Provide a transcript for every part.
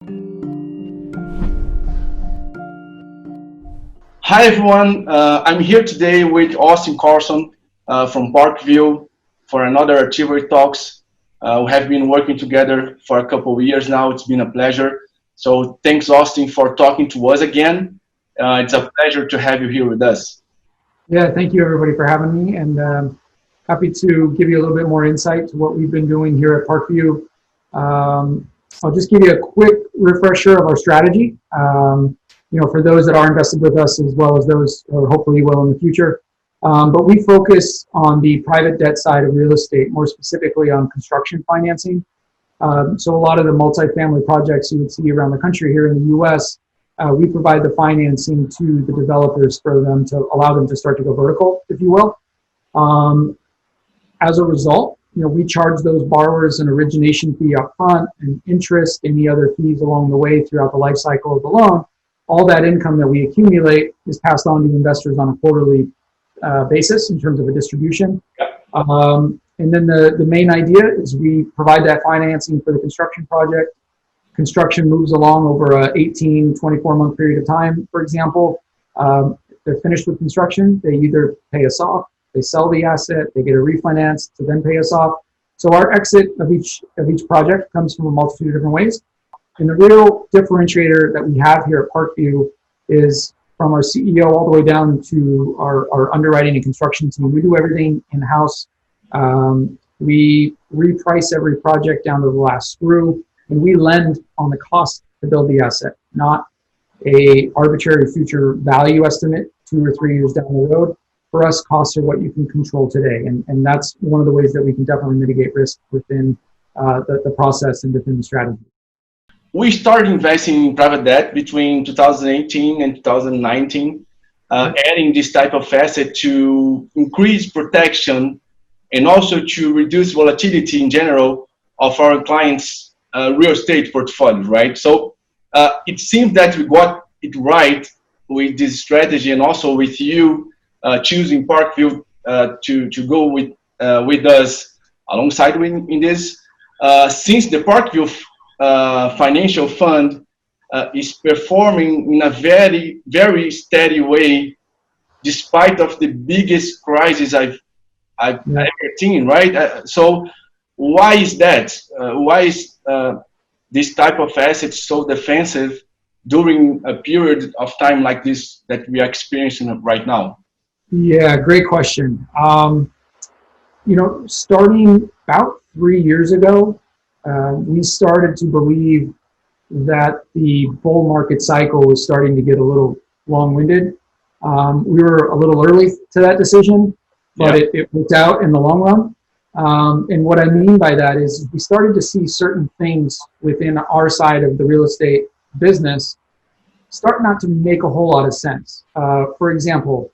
Hi everyone, I'm here today with Austin Carlson from Parkview for another Ativore Talks. We have been working together for a couple of years now. It's been a pleasure. So thanks Austin for talking to us again. It's a pleasure to have you here with us. Yeah, thank you everybody for having me, and happy to give you a little bit more insight to what we've been doing here at Parkview. I'll just give you a quick refresher of our strategy. For those that are invested with us as well as those who hopefully will in the future. But we focus on the private debt side of real estate, more specifically on construction financing. So a lot of the multifamily projects you would see around the country here in the US, we provide the financing to the developers for them to allow them to start to go vertical, if you will. As a result, we charge those borrowers an origination fee up front and interest, any other fees along the way throughout the life cycle of the loan. All that income that we accumulate is passed on to investors on a quarterly basis in terms of a distribution. And then the main idea is we provide that financing for the construction project. Construction moves along over a 18, 24-month period of time, for example. If they're finished with construction, they either pay us off, they sell the asset, they get a refinance to then pay us off. So our exit of each project comes from a multitude of different ways. And the real differentiator that we have here at Parkview is from our CEO all the way down to our underwriting and construction team. We do everything in-house. We reprice every project down to the last screw, and we lend on the cost to build the asset, not a arbitrary future value estimate 2 or 3 years down the road. For us, costs are what you can control today, and that's one of the ways that we can definitely mitigate risk within the process and within the strategy. We started investing in private debt between 2018 and 2019, adding this type of asset to increase protection and also to reduce volatility in general of our clients' real estate portfolio, right? So it seems that we got it right with this strategy, and also with you choosing Parkview to go with us alongside in this. Since the Parkview financial fund is performing in a very, very steady way, despite of the biggest crisis I've ever seen, right? So why is that? Why is this type of asset so defensive during a period of time like this that we are experiencing right now? Yeah, great question. Starting about 3 years ago, we started to believe that the bull market cycle was starting to get a little long-winded. We were a little early to that decision, but it worked out in the long run. And what I mean by that is we started to see certain things within our side of the real estate business start not to make a whole lot of sense. For example,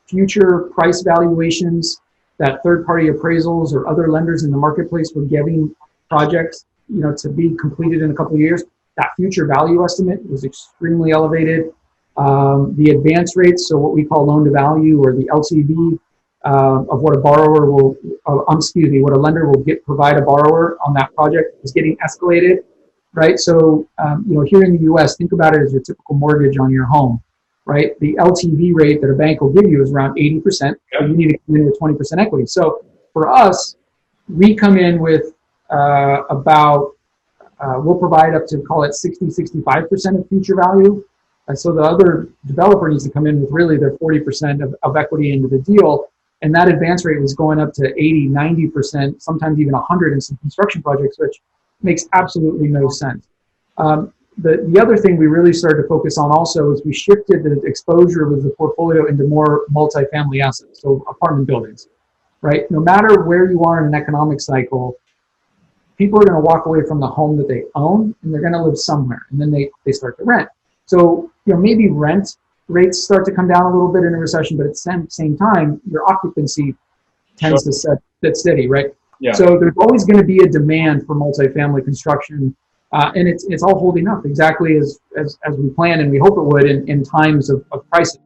future price valuations that third-party appraisals or other lenders in the marketplace were giving projects, to be completed in a couple of years. That future value estimate was extremely elevated. The advance rates, so what we call loan to value, or the LTV of what a borrower will, what a lender will provide a borrower on that project is getting escalated, right? So, here in the U.S., think about it as your typical mortgage on your home. Right, the LTV rate that a bank will give you is around 80%. So you need to come in with 20% equity. So for us, we come in with we'll provide up to, call it 60-65% of future value. So the other developer needs to come in with really their 40% of equity into the deal. And that advance rate was going up to 80-90%, sometimes even 100 in some construction projects, which makes absolutely no sense. The other thing we really started to focus on also is we shifted the exposure of the portfolio into more multifamily assets, so apartment buildings, right? No matter where you are in an economic cycle, people are going to walk away from the home that they own, and they're going to live somewhere, and then they start to rent. So, maybe rent rates start to come down a little bit in a recession, but at the same time, your occupancy tends to sit steady, right? Yeah. So there's always going to be a demand for multifamily construction. And it's all holding up exactly as we planned, and we hope it would in times of crisis.